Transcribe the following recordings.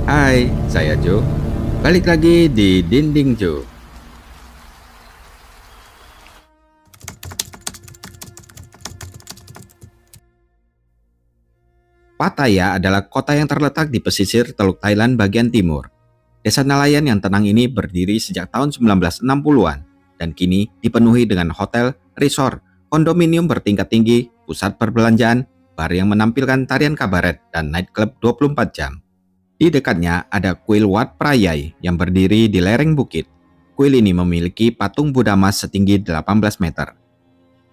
Hai, saya Joe. Balik lagi di Dinding Joe. Pattaya adalah kota yang terletak di pesisir Teluk Thailand bagian timur. Desa nelayan yang tenang ini berdiri sejak tahun 1960-an dan kini dipenuhi dengan hotel, resort, kondominium bertingkat tinggi, pusat perbelanjaan, bar yang menampilkan tarian kabaret, dan nightclub 24 jam. Di dekatnya ada kuil Wat Prayai yang berdiri di lereng bukit. Kuil ini memiliki patung Buddha Mas setinggi 18 meter.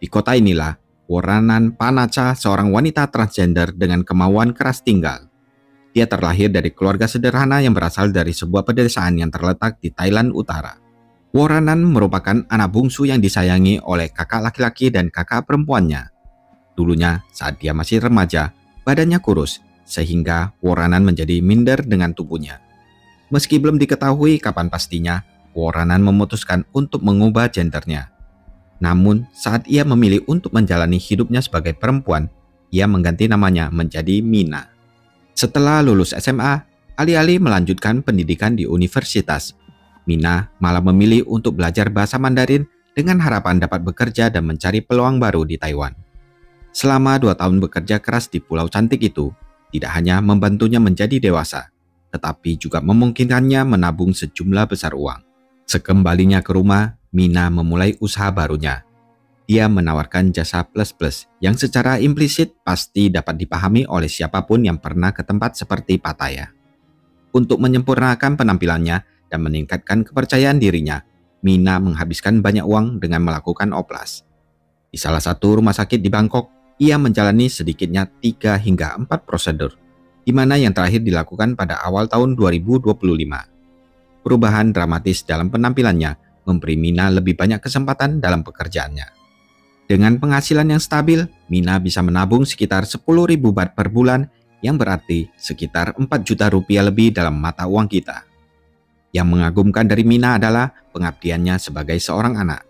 Di kota inilah Woranan Panacha, seorang wanita transgender dengan kemauan keras tinggal. Dia terlahir dari keluarga sederhana yang berasal dari sebuah pedesaan yang terletak di Thailand Utara. Woranan merupakan anak bungsu yang disayangi oleh kakak laki-laki dan kakak perempuannya. Dulunya, saat dia masih remaja, badannya kurus, sehingga Woranan menjadi minder dengan tubuhnya. Meski belum diketahui kapan pastinya, Woranan memutuskan untuk mengubah gendernya. Namun, saat ia memilih untuk menjalani hidupnya sebagai perempuan, ia mengganti namanya menjadi Mina. Setelah lulus SMA, alih-alih melanjutkan pendidikan di universitas, Mina malah memilih untuk belajar bahasa Mandarin dengan harapan dapat bekerja dan mencari peluang baru di Taiwan. Selama 2 tahun bekerja keras di Pulau Cantik itu, tidak hanya membantunya menjadi dewasa, tetapi juga memungkinkannya menabung sejumlah besar uang. Sekembalinya ke rumah, Mina memulai usaha barunya. Dia menawarkan jasa plus-plus yang secara implisit pasti dapat dipahami oleh siapapun yang pernah ke tempat seperti Pattaya. Untuk menyempurnakan penampilannya dan meningkatkan kepercayaan dirinya, Mina menghabiskan banyak uang dengan melakukan oplas. Di salah satu rumah sakit di Bangkok, ia menjalani sedikitnya 3 hingga 4 prosedur, di mana yang terakhir dilakukan pada awal tahun 2025. Perubahan dramatis dalam penampilannya memberi Mina lebih banyak kesempatan dalam pekerjaannya. Dengan penghasilan yang stabil, Mina bisa menabung sekitar 10.000 baht per bulan, yang berarti sekitar 4 juta rupiah lebih dalam mata uang kita. Yang mengagumkan dari Mina adalah pengabdiannya sebagai seorang anak.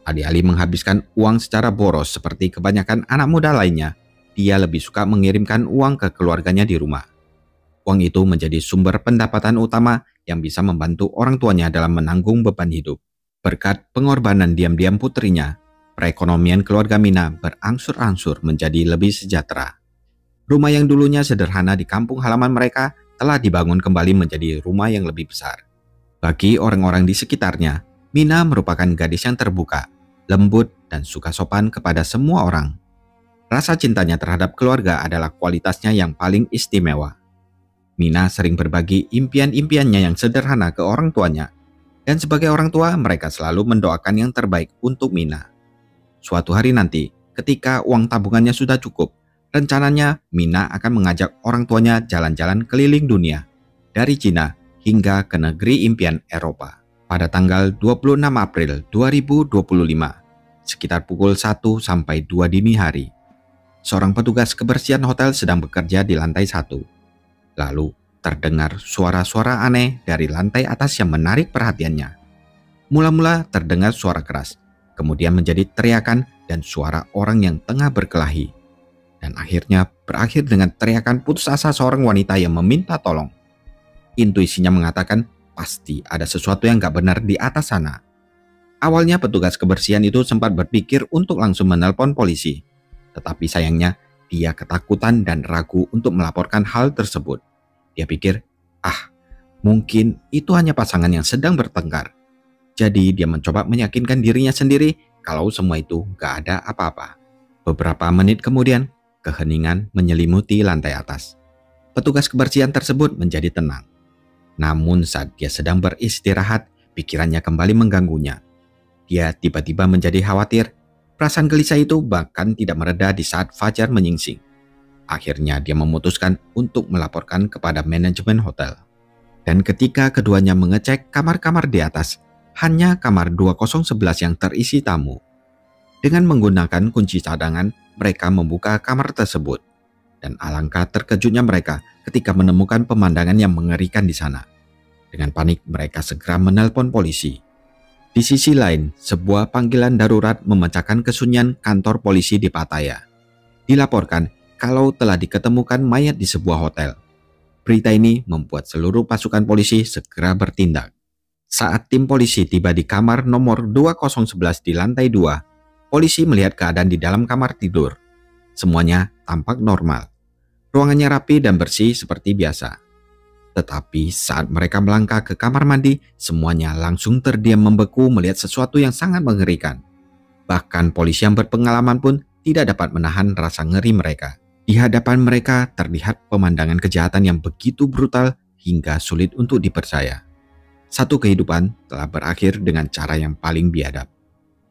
Alih-alih menghabiskan uang secara boros seperti kebanyakan anak muda lainnya, dia lebih suka mengirimkan uang ke keluarganya di rumah. Uang itu menjadi sumber pendapatan utama yang bisa membantu orang tuanya dalam menanggung beban hidup. Berkat pengorbanan diam-diam putrinya, perekonomian keluarga Mina berangsur-angsur menjadi lebih sejahtera. Rumah yang dulunya sederhana di kampung halaman mereka telah dibangun kembali menjadi rumah yang lebih besar. Bagi orang-orang di sekitarnya, Mina merupakan gadis yang terbuka, lembut, dan suka sopan kepada semua orang. Rasa cintanya terhadap keluarga adalah kualitasnya yang paling istimewa. Mina sering berbagi impian-impiannya yang sederhana ke orang tuanya, dan sebagai orang tua mereka selalu mendoakan yang terbaik untuk Mina. Suatu hari nanti, ketika uang tabungannya sudah cukup, rencananya Mina akan mengajak orang tuanya jalan-jalan keliling dunia, dari Cina hingga ke negeri impian Eropa. Pada tanggal 26 April 2025, sekitar pukul 1 sampai 2 dini hari, seorang petugas kebersihan hotel sedang bekerja di lantai 1. Lalu terdengar suara-suara aneh dari lantai atas yang menarik perhatiannya. Mula-mula terdengar suara keras, kemudian menjadi teriakan dan suara orang yang tengah berkelahi. Dan akhirnya berakhir dengan teriakan putus asa seorang wanita yang meminta tolong. Intuisinya mengatakan pasti ada sesuatu yang gak benar di atas sana. Awalnya petugas kebersihan itu sempat berpikir untuk langsung menelpon polisi. Tetapi sayangnya dia ketakutan dan ragu untuk melaporkan hal tersebut. Dia pikir, mungkin itu hanya pasangan yang sedang bertengkar. Jadi dia mencoba meyakinkan dirinya sendiri kalau semua itu gak ada apa-apa. Beberapa menit kemudian, keheningan menyelimuti lantai atas. Petugas kebersihan tersebut menjadi tenang. Namun saat dia sedang beristirahat, pikirannya kembali mengganggunya. Dia tiba-tiba menjadi khawatir. Perasaan gelisah itu bahkan tidak mereda di saat fajar menyingsing. Akhirnya dia memutuskan untuk melaporkan kepada manajemen hotel. Dan ketika keduanya mengecek kamar-kamar di atas, hanya kamar 2011 yang terisi tamu. Dengan menggunakan kunci cadangan, mereka membuka kamar tersebut. Dan alangkah terkejutnya mereka ketika menemukan pemandangan yang mengerikan di sana. Dengan panik mereka segera menelpon polisi. Di sisi lain, sebuah panggilan darurat memecahkan kesunyian kantor polisi di Pattaya. Dilaporkan kalau telah diketemukan mayat di sebuah hotel. Berita ini membuat seluruh pasukan polisi segera bertindak. Saat tim polisi tiba di kamar nomor 2011 di lantai 2, polisi melihat keadaan di dalam kamar tidur. Semuanya tampak normal. Ruangannya rapi dan bersih seperti biasa. Tetapi saat mereka melangkah ke kamar mandi, semuanya langsung terdiam membeku melihat sesuatu yang sangat mengerikan. Bahkan polisi yang berpengalaman pun tidak dapat menahan rasa ngeri mereka. Di hadapan mereka terlihat pemandangan kejahatan yang begitu brutal hingga sulit untuk dipercaya. Satu kehidupan telah berakhir dengan cara yang paling biadab.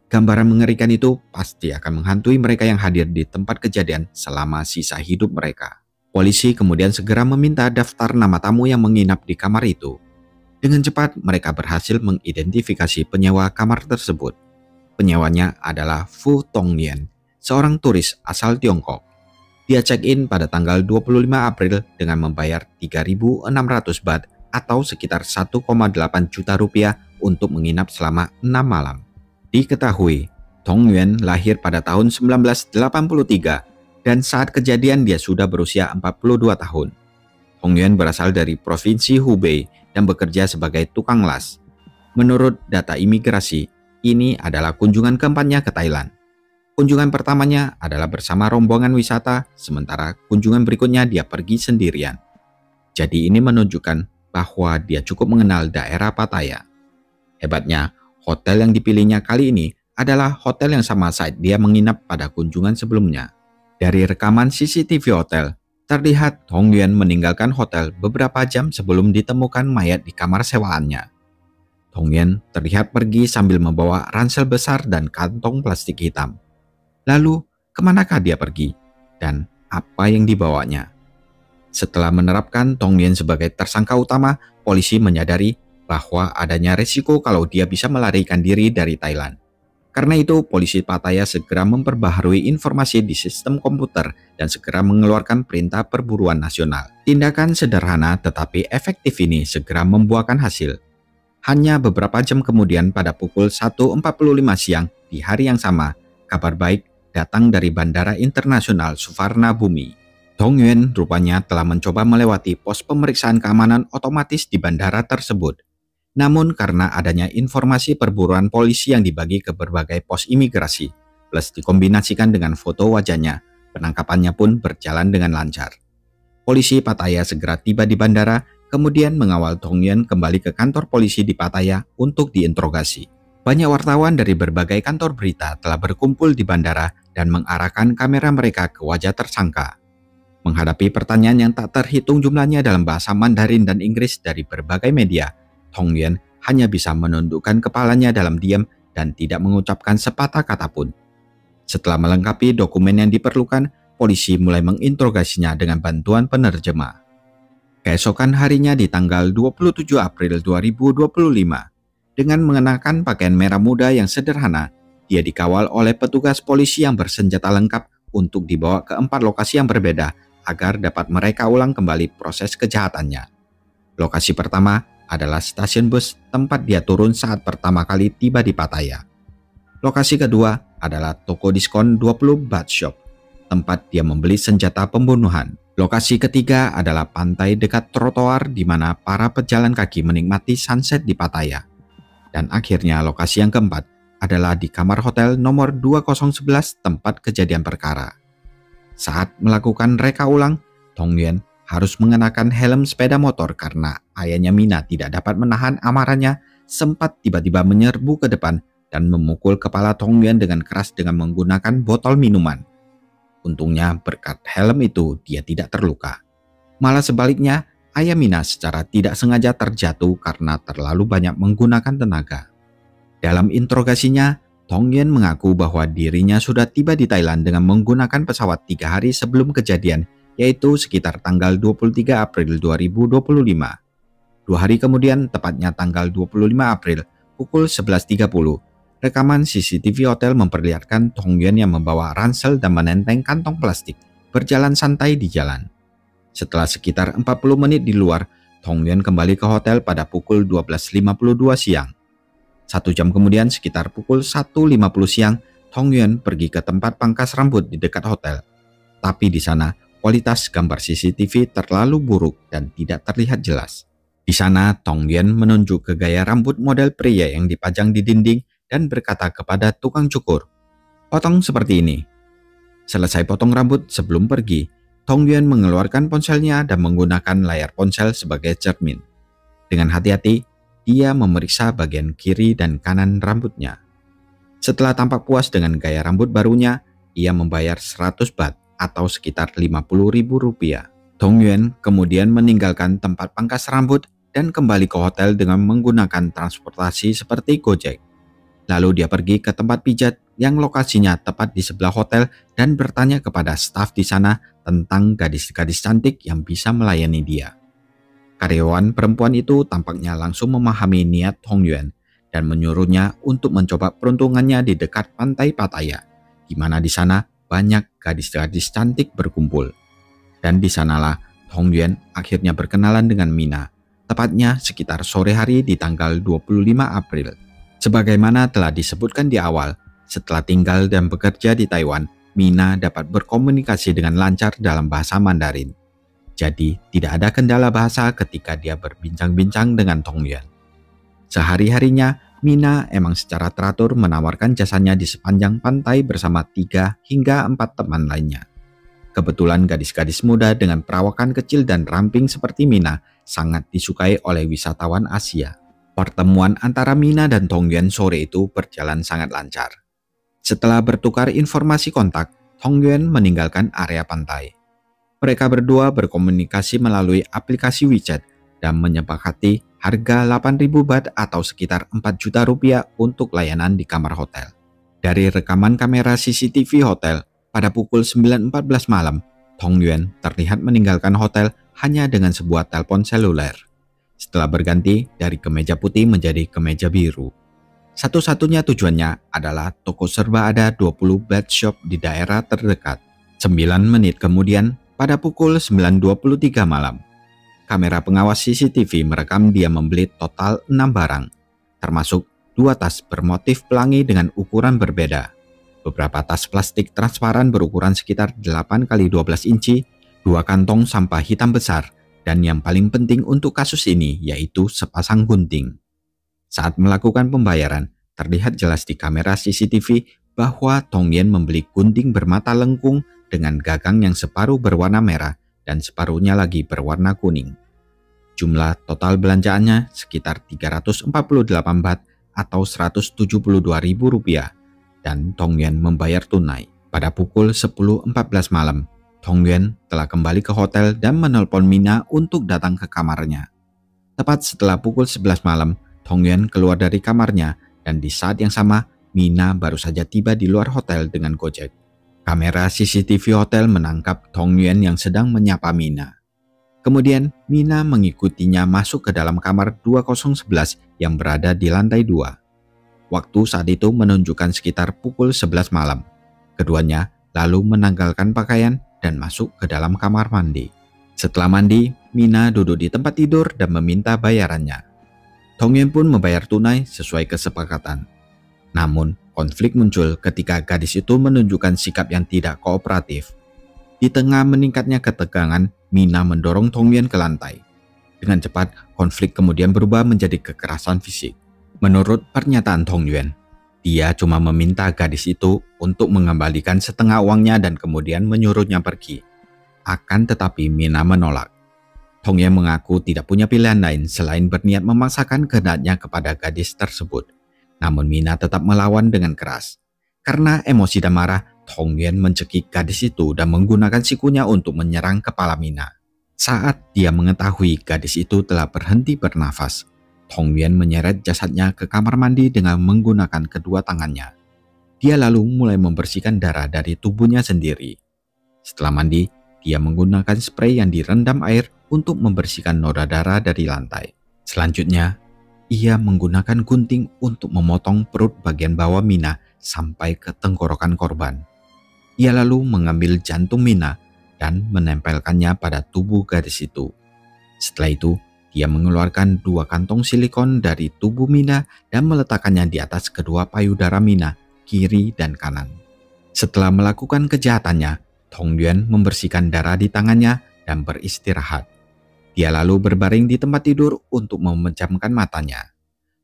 Gambaran mengerikan itu pasti akan menghantui mereka yang hadir di tempat kejadian selama sisa hidup mereka. Polisi kemudian segera meminta daftar nama tamu yang menginap di kamar itu. Dengan cepat mereka berhasil mengidentifikasi penyewa kamar tersebut. Penyewanya adalah Fu Tongyan, seorang turis asal Tiongkok. Dia check-in pada tanggal 25 April dengan membayar 3.600 baht atau sekitar 1,8 juta rupiah untuk menginap selama 6 malam. Diketahui, Tongyan lahir pada tahun 1983 dan saat kejadian dia sudah berusia 42 tahun. Tongyan berasal dari Provinsi Hubei dan bekerja sebagai tukang las. Menurut data imigrasi, ini adalah kunjungan keempatnya ke Thailand. Kunjungan pertamanya adalah bersama rombongan wisata, sementara kunjungan berikutnya dia pergi sendirian. Jadi ini menunjukkan bahwa dia cukup mengenal daerah Pattaya. Hebatnya, hotel yang dipilihnya kali ini adalah hotel yang sama saat dia menginap pada kunjungan sebelumnya. Dari rekaman CCTV hotel, terlihat Tongyan meninggalkan hotel beberapa jam sebelum ditemukan mayat di kamar sewaannya. Tongyan terlihat pergi sambil membawa ransel besar dan kantong plastik hitam. Lalu, kemanakah dia pergi? Dan apa yang dibawanya? Setelah menerapkan Tongyan sebagai tersangka utama, polisi menyadari bahwa adanya resiko kalau dia bisa melarikan diri dari Thailand. Karena itu, polisi Pattaya segera memperbaharui informasi di sistem komputer dan segera mengeluarkan perintah perburuan nasional. Tindakan sederhana tetapi efektif ini segera membuahkan hasil. Hanya beberapa jam kemudian pada pukul 1.45 siang di hari yang sama, kabar baik datang dari Bandara Internasional Suvarna Bhumi. Tongyan rupanya telah mencoba melewati pos pemeriksaan keamanan otomatis di bandara tersebut. Namun karena adanya informasi perburuan polisi yang dibagi ke berbagai pos imigrasi, plus dikombinasikan dengan foto wajahnya, penangkapannya pun berjalan dengan lancar. Polisi Pattaya segera tiba di bandara, kemudian mengawal Tongyan kembali ke kantor polisi di Pattaya untuk diinterogasi. Banyak wartawan dari berbagai kantor berita telah berkumpul di bandara dan mengarahkan kamera mereka ke wajah tersangka. Menghadapi pertanyaan yang tak terhitung jumlahnya dalam bahasa Mandarin dan Inggris dari berbagai media, Tongyan hanya bisa menundukkan kepalanya dalam diam dan tidak mengucapkan sepatah kata pun. Setelah melengkapi dokumen yang diperlukan, polisi mulai menginterogasinya dengan bantuan penerjemah. Keesokan harinya di tanggal 27 April 2025, dengan mengenakan pakaian merah muda yang sederhana, dia dikawal oleh petugas polisi yang bersenjata lengkap untuk dibawa ke 4 lokasi yang berbeda agar dapat mereka ulang kembali proses kejahatannya. Lokasi pertama adalah stasiun bus tempat dia turun saat pertama kali tiba di Pattaya. Lokasi kedua adalah toko diskon 20 baht shop, tempat dia membeli senjata pembunuhan. Lokasi ketiga adalah pantai dekat trotoar di mana para pejalan kaki menikmati sunset di Pattaya. Dan akhirnya lokasi yang keempat adalah di kamar hotel nomor 2011 tempat kejadian perkara. Saat melakukan reka ulang, Tongyan harus mengenakan helm sepeda motor karena ayahnya Mina tidak dapat menahan amarahnya, sempat tiba-tiba menyerbu ke depan dan memukul kepala Tongyan dengan keras dengan menggunakan botol minuman. Untungnya berkat helm itu dia tidak terluka. Malah sebaliknya, ayah Mina secara tidak sengaja terjatuh karena terlalu banyak menggunakan tenaga. Dalam interogasinya, Tongyan mengaku bahwa dirinya sudah tiba di Thailand dengan menggunakan pesawat 3 hari sebelum kejadian, yaitu sekitar tanggal 23 April 2025. 2 hari kemudian, tepatnya tanggal 25 April, pukul 11.30, rekaman CCTV hotel memperlihatkan Tongyan yang membawa ransel dan menenteng kantong plastik berjalan santai di jalan. Setelah sekitar 40 menit di luar, Tongyan kembali ke hotel pada pukul 12.52 siang. 1 jam kemudian, sekitar pukul 1.50 siang, Tongyan pergi ke tempat pangkas rambut di dekat hotel. Tapi di sana, kualitas gambar CCTV terlalu buruk dan tidak terlihat jelas. Di sana, Tong Yuan menunjuk ke gaya rambut model pria yang dipajang di dinding dan berkata kepada tukang cukur, "Potong seperti ini." Selesai potong rambut sebelum pergi, Tong Yuan mengeluarkan ponselnya dan menggunakan layar ponsel sebagai cermin. Dengan hati-hati, dia memeriksa bagian kiri dan kanan rambutnya. Setelah tampak puas dengan gaya rambut barunya, ia membayar 100 baht atau sekitar Rp50.000. Tong Yuan kemudian meninggalkan tempat pangkas rambut dan kembali ke hotel dengan menggunakan transportasi seperti Gojek. Lalu dia pergi ke tempat pijat yang lokasinya tepat di sebelah hotel dan bertanya kepada staf di sana tentang gadis-gadis cantik yang bisa melayani dia. Karyawan perempuan itu tampaknya langsung memahami niat Tong Yuan dan menyuruhnya untuk mencoba peruntungannya di dekat pantai Pattaya, di mana di sana banyak gadis-gadis cantik berkumpul. Dan di sanalah Tong Yuan akhirnya berkenalan dengan Mina, tepatnya sekitar sore hari di tanggal 25 April. Sebagaimana telah disebutkan di awal, setelah tinggal dan bekerja di Taiwan, Mina dapat berkomunikasi dengan lancar dalam bahasa Mandarin. Jadi, tidak ada kendala bahasa ketika dia berbincang-bincang dengan Tong Yuan. Sehari-harinya, Mina emang secara teratur menawarkan jasanya di sepanjang pantai bersama 3 hingga 4 teman lainnya. Kebetulan gadis-gadis muda dengan perawakan kecil dan ramping seperti Mina sangat disukai oleh wisatawan Asia. Pertemuan antara Mina dan Tong Yuan sore itu berjalan sangat lancar. Setelah bertukar informasi kontak, Tong Yuan meninggalkan area pantai. Mereka berdua berkomunikasi melalui aplikasi WeChat dan menyepakati harga 8.000 baht atau sekitar 4 juta rupiah untuk layanan di kamar hotel. Dari rekaman kamera CCTV hotel, pada pukul 9.14 malam, Tong Yuan terlihat meninggalkan hotel hanya dengan sebuah telepon seluler. Setelah berganti dari kemeja putih menjadi kemeja biru. Satu-satunya tujuannya adalah toko serba ada 20 bed shop di daerah terdekat. 9 menit kemudian, pada pukul 9.23 malam, kamera pengawas CCTV merekam dia membeli total 6 barang, termasuk 2 tas bermotif pelangi dengan ukuran berbeda, beberapa tas plastik transparan berukuran sekitar 8 x 12 inci, 2 kantong sampah hitam besar, dan yang paling penting untuk kasus ini yaitu sepasang gunting. Saat melakukan pembayaran, terlihat jelas di kamera CCTV bahwa Tong Yuan membeli gunting bermata lengkung dengan gagang yang separuh berwarna merah dan separuhnya lagi berwarna kuning. Jumlah total belanjaannya sekitar 348 baht atau Rp172.000 dan Tong Yuan membayar tunai. Pada pukul 10.14 malam, Tong Yuan telah kembali ke hotel dan menelpon Mina untuk datang ke kamarnya. Tepat setelah pukul 11 malam, Tong Yuan keluar dari kamarnya dan di saat yang sama, Mina baru saja tiba di luar hotel dengan Gojek. Kamera CCTV hotel menangkap Tong Yuan yang sedang menyapa Mina. Kemudian, Mina mengikutinya masuk ke dalam kamar 2011 yang berada di lantai 2. Waktu saat itu menunjukkan sekitar pukul 11 malam. Keduanya lalu menanggalkan pakaian dan masuk ke dalam kamar mandi. Setelah mandi, Mina duduk di tempat tidur dan meminta bayarannya. Tong Yuan pun membayar tunai sesuai kesepakatan. Namun, konflik muncul ketika gadis itu menunjukkan sikap yang tidak kooperatif. Di tengah meningkatnya ketegangan, Mina mendorong Tong Yuan ke lantai. Dengan cepat, konflik kemudian berubah menjadi kekerasan fisik. Menurut pernyataan Tong Yuan, dia cuma meminta gadis itu untuk mengembalikan setengah uangnya dan kemudian menyuruhnya pergi. Akan tetapi Mina menolak. Tong Yuan mengaku tidak punya pilihan lain selain berniat memaksakan kehendaknya kepada gadis tersebut. Namun Mina tetap melawan dengan keras. Karena emosi dan marah, Tong Yuan mencekik gadis itu dan menggunakan sikunya untuk menyerang kepala Mina. Saat dia mengetahui gadis itu telah berhenti bernafas, Tong Yuan menyeret jasadnya ke kamar mandi dengan menggunakan kedua tangannya. Dia lalu mulai membersihkan darah dari tubuhnya sendiri. Setelah mandi, dia menggunakan spray yang direndam air untuk membersihkan noda darah dari lantai. Selanjutnya, ia menggunakan gunting untuk memotong perut bagian bawah Mina sampai ke tenggorokan korban. Ia lalu mengambil jantung Mina dan menempelkannya pada tubuh gadis itu. Setelah itu, dia mengeluarkan 2 kantong silikon dari tubuh Mina dan meletakkannya di atas kedua payudara Mina, kiri dan kanan. Setelah melakukan kejahatannya, Tong Yuan membersihkan darah di tangannya dan beristirahat. Dia lalu berbaring di tempat tidur untuk memejamkan matanya.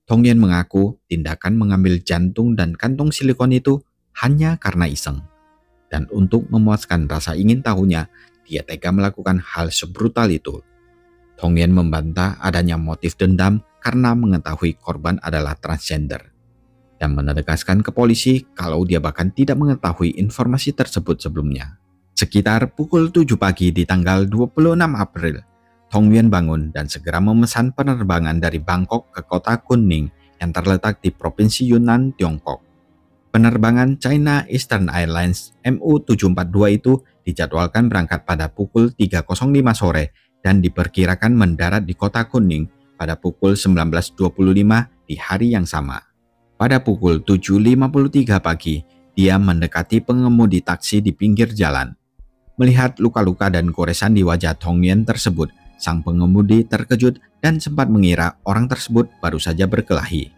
Tong Yuan mengaku tindakan mengambil jantung dan kantong silikon itu hanya karena iseng. Dan untuk memuaskan rasa ingin tahunya, dia tega melakukan hal sebrutal itu. Tong Yuan membantah adanya motif dendam karena mengetahui korban adalah transgender. Dan menegaskan ke polisi kalau dia bahkan tidak mengetahui informasi tersebut sebelumnya. Sekitar pukul 7 pagi di tanggal 26 April, Tong Yuan bangun dan segera memesan penerbangan dari Bangkok ke kota Kunming yang terletak di Provinsi Yunnan, Tiongkok. Penerbangan China Eastern Airlines MU742 itu dijadwalkan berangkat pada pukul 3.05 sore dan diperkirakan mendarat di kota Kunming pada pukul 19.25 di hari yang sama. Pada pukul 7.53 pagi, dia mendekati pengemudi taksi di pinggir jalan. Melihat luka-luka dan goresan di wajah Tong Yuan tersebut, sang pengemudi terkejut dan sempat mengira orang tersebut baru saja berkelahi.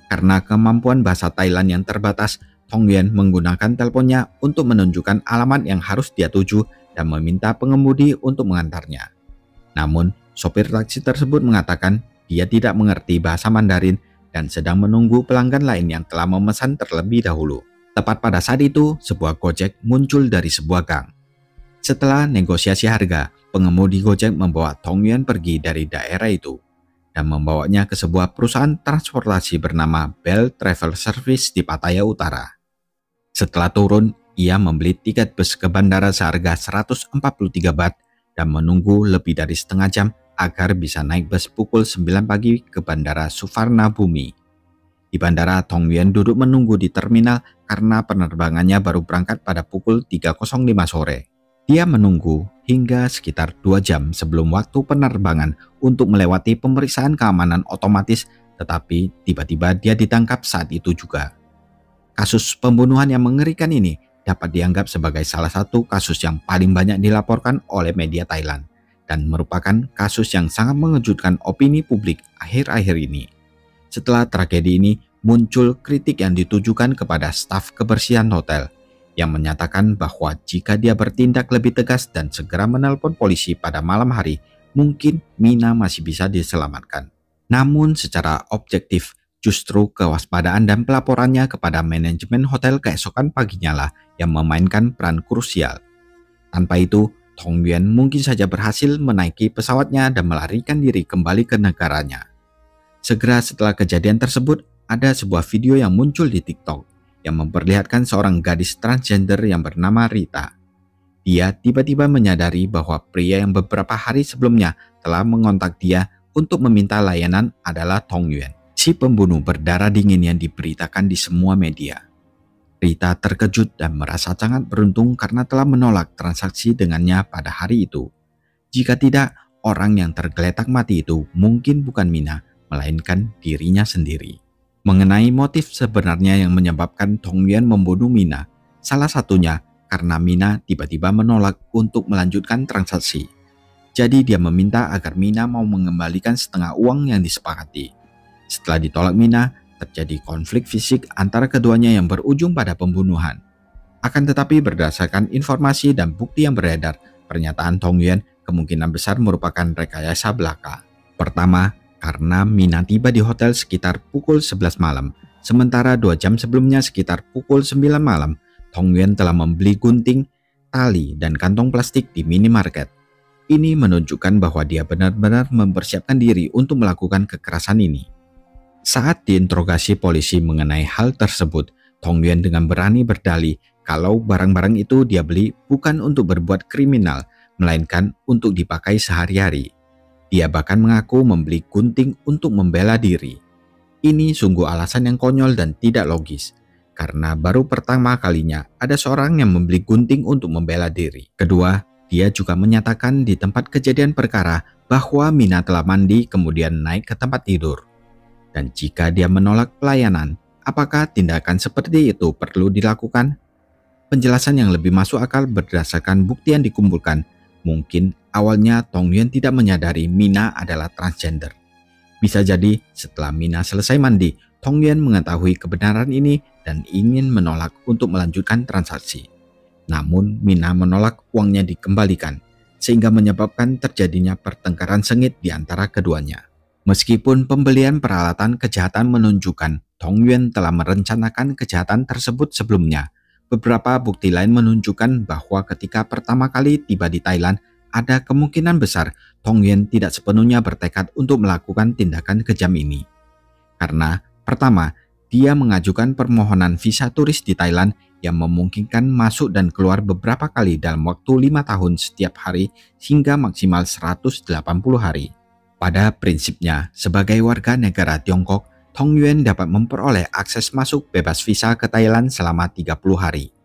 Karena kemampuan bahasa Thailand yang terbatas, Tong Yuan menggunakan teleponnya untuk menunjukkan alamat yang harus dia tuju dan meminta pengemudi untuk mengantarnya. Namun, sopir taksi tersebut mengatakan dia tidak mengerti bahasa Mandarin dan sedang menunggu pelanggan lain yang telah memesan terlebih dahulu. Tepat pada saat itu, sebuah Gojek muncul dari sebuah gang. Setelah negosiasi harga, pengemudi Gojek membawa Tong Yuan pergi dari daerah itu dan membawanya ke sebuah perusahaan transportasi bernama Bell Travel Service di Pattaya Utara. Setelah turun, ia membeli tiket bus ke bandara seharga 143 baht dan menunggu lebih dari setengah jam agar bisa naik bus pukul 9 pagi ke Bandara Suvarnabhumi. Di bandara, Tong Yuan duduk menunggu di terminal karena penerbangannya baru berangkat pada pukul 3.05 sore. Dia menunggu hingga sekitar 2 jam sebelum waktu penerbangan untuk melewati pemeriksaan keamanan otomatis, tetapi tiba-tiba dia ditangkap saat itu juga. Kasus pembunuhan yang mengerikan ini dapat dianggap sebagai salah satu kasus yang paling banyak dilaporkan oleh media Thailand dan merupakan kasus yang sangat mengejutkan opini publik akhir-akhir ini. Setelah tragedi ini, muncul kritik yang ditujukan kepada staf kebersihan hotel yang menyatakan bahwa jika dia bertindak lebih tegas dan segera menelpon polisi pada malam hari, mungkin Mina masih bisa diselamatkan. Namun secara objektif, justru kewaspadaan dan pelaporannya kepada manajemen hotel keesokan paginya lah yang memainkan peran krusial. Tanpa itu, Tong Yuan mungkin saja berhasil menaiki pesawatnya dan melarikan diri kembali ke negaranya. Segera setelah kejadian tersebut, ada sebuah video yang muncul di TikTok yang memperlihatkan seorang gadis transgender yang bernama Rita. Dia tiba-tiba menyadari bahwa pria yang beberapa hari sebelumnya telah mengontak dia untuk meminta layanan adalah Tong Yuan, si pembunuh berdarah dingin yang diberitakan di semua media. Rita terkejut dan merasa sangat beruntung karena telah menolak transaksi dengannya pada hari itu. Jika tidak, orang yang tergeletak mati itu mungkin bukan Mina, melainkan dirinya sendiri. Mengenai motif sebenarnya yang menyebabkan Tong Yuan membunuh Mina, salah satunya karena Mina tiba-tiba menolak untuk melanjutkan transaksi. Jadi dia meminta agar Mina mau mengembalikan setengah uang yang disepakati. Setelah ditolak Mina, terjadi konflik fisik antara keduanya yang berujung pada pembunuhan. Akan tetapi berdasarkan informasi dan bukti yang beredar, pernyataan Tong Yuan kemungkinan besar merupakan rekayasa belaka. Pertama, karena Mina tiba di hotel sekitar pukul 11 malam, sementara 2 jam sebelumnya sekitar pukul 9 malam, Tong Yuan telah membeli gunting, tali, dan kantong plastik di minimarket. Ini menunjukkan bahwa dia benar-benar mempersiapkan diri untuk melakukan kekerasan ini. Saat diinterogasi polisi mengenai hal tersebut, Tong Yuan dengan berani berdalih kalau barang-barang itu dia beli bukan untuk berbuat kriminal, melainkan untuk dipakai sehari-hari. Dia bahkan mengaku membeli gunting untuk membela diri. Ini sungguh alasan yang konyol dan tidak logis, karena baru pertama kalinya ada seorang yang membeli gunting untuk membela diri. Kedua, dia juga menyatakan di tempat kejadian perkara bahwa Mina telah mandi kemudian naik ke tempat tidur. Dan jika dia menolak pelayanan, apakah tindakan seperti itu perlu dilakukan? Penjelasan yang lebih masuk akal berdasarkan bukti yang dikumpulkan. Mungkin awalnya Tong Yuan tidak menyadari Mina adalah transgender. Bisa jadi setelah Mina selesai mandi, Tong Yuan mengetahui kebenaran ini dan ingin menolak untuk melanjutkan transaksi. Namun Mina menolak uangnya dikembalikan, sehingga menyebabkan terjadinya pertengkaran sengit di antara keduanya. Meskipun pembelian peralatan kejahatan menunjukkan Tong Yuan telah merencanakan kejahatan tersebut sebelumnya, beberapa bukti lain menunjukkan bahwa ketika pertama kali tiba di Thailand, ada kemungkinan besar Tong Yuan tidak sepenuhnya bertekad untuk melakukan tindakan kejam ini. Karena pertama, dia mengajukan permohonan visa turis di Thailand yang memungkinkan masuk dan keluar beberapa kali dalam waktu 5 tahun setiap hari hingga maksimal 180 hari. Pada prinsipnya, sebagai warga negara Tiongkok, Tong Yuan dapat memperoleh akses masuk bebas visa ke Thailand selama 30 hari.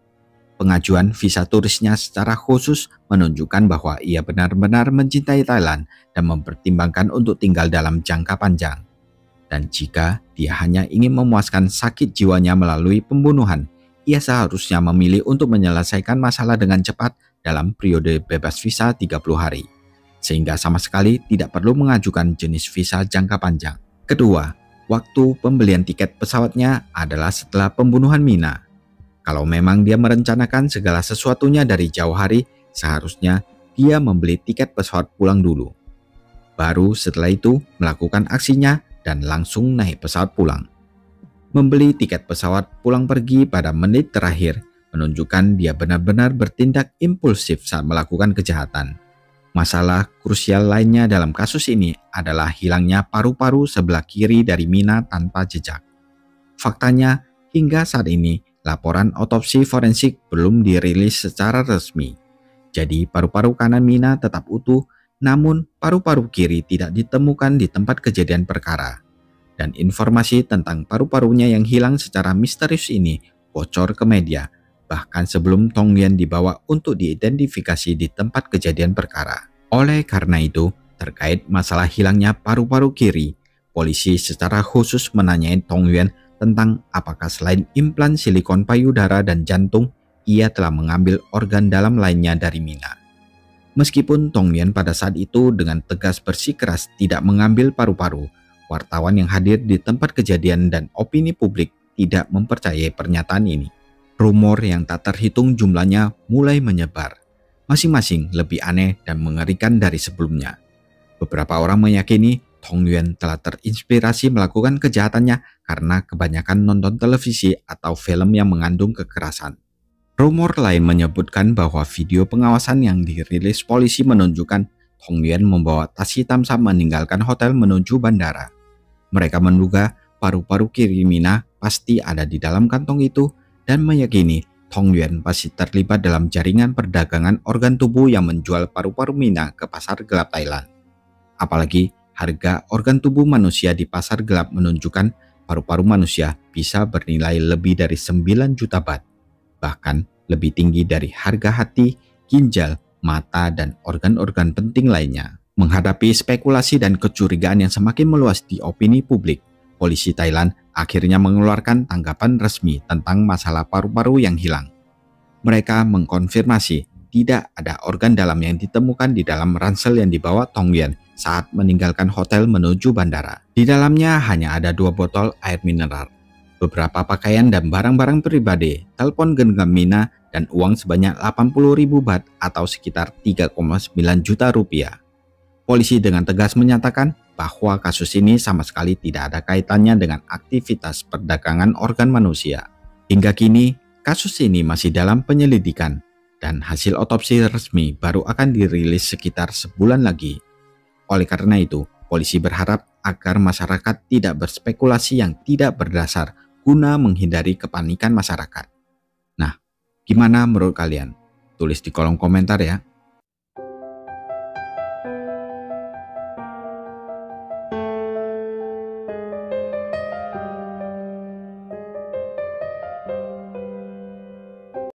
Pengajuan visa turisnya secara khusus menunjukkan bahwa ia benar-benar mencintai Thailand dan mempertimbangkan untuk tinggal dalam jangka panjang. Dan jika dia hanya ingin memuaskan sakit jiwanya melalui pembunuhan, ia seharusnya memilih untuk menyelesaikan masalah dengan cepat dalam periode bebas visa 30 hari. Sehingga sama sekali tidak perlu mengajukan jenis visa jangka panjang. Kedua, waktu pembelian tiket pesawatnya adalah setelah pembunuhan Mina. Kalau memang dia merencanakan segala sesuatunya dari jauh hari, seharusnya dia membeli tiket pesawat pulang dulu. Baru setelah itu melakukan aksinya dan langsung naik pesawat pulang. Membeli tiket pesawat pulang pergi pada menit terakhir menunjukkan dia benar-benar bertindak impulsif saat melakukan kejahatan. Masalah krusial lainnya dalam kasus ini adalah hilangnya paru-paru sebelah kiri dari Mina tanpa jejak. Faktanya, hingga saat ini laporan otopsi forensik belum dirilis secara resmi. Jadi paru-paru kanan Mina tetap utuh, namun paru-paru kiri tidak ditemukan di tempat kejadian perkara. Dan informasi tentang paru-parunya yang hilang secara misterius ini bocor ke media, bahkan sebelum Tong Yuan dibawa untuk diidentifikasi di tempat kejadian perkara. Oleh karena itu, terkait masalah hilangnya paru-paru kiri, polisi secara khusus menanyai Tong Yuan tentang apakah selain implan silikon payudara dan jantung, ia telah mengambil organ dalam lainnya dari Mina. Meskipun Tong Yuan pada saat itu dengan tegas bersikeras tidak mengambil paru-paru, wartawan yang hadir di tempat kejadian dan opini publik tidak mempercayai pernyataan ini. Rumor yang tak terhitung jumlahnya mulai menyebar, masing-masing lebih aneh dan mengerikan dari sebelumnya. Beberapa orang meyakini Tong Yuan telah terinspirasi melakukan kejahatannya karena kebanyakan nonton televisi atau film yang mengandung kekerasan. Rumor lain menyebutkan bahwa video pengawasan yang dirilis polisi menunjukkan Tong Yuan membawa tas hitam saat meninggalkan hotel menuju bandara. Mereka menduga paru-paru kiri Mina pasti ada di dalam kantong itu dan meyakini Tong Yuan pasti terlibat dalam jaringan perdagangan organ tubuh yang menjual paru-paru Mina ke pasar gelap Thailand. Apalagi harga organ tubuh manusia di pasar gelap menunjukkan paru-paru manusia bisa bernilai lebih dari 9 juta baht, bahkan lebih tinggi dari harga hati, ginjal, mata, dan organ-organ penting lainnya. Menghadapi spekulasi dan kecurigaan yang semakin meluas di opini publik, polisi Thailand akhirnya mengeluarkan tanggapan resmi tentang masalah paru-paru yang hilang. Mereka mengkonfirmasi tidak ada organ dalam yang ditemukan di dalam ransel yang dibawa Tong Yuan saat meninggalkan hotel menuju bandara. Di dalamnya hanya ada 2 botol air mineral, beberapa pakaian dan barang-barang pribadi, telepon genggam Mina, dan uang sebanyak 80.000 baht atau sekitar 3,9 juta rupiah. Polisi dengan tegas menyatakan bahwa kasus ini sama sekali tidak ada kaitannya dengan aktivitas perdagangan organ manusia. Hingga kini, kasus ini masih dalam penyelidikan dan hasil otopsi resmi baru akan dirilis sekitar sebulan lagi. Oleh karena itu, polisi berharap agar masyarakat tidak berspekulasi yang tidak berdasar guna menghindari kepanikan masyarakat. Nah, gimana menurut kalian? Tulis di kolom komentar ya.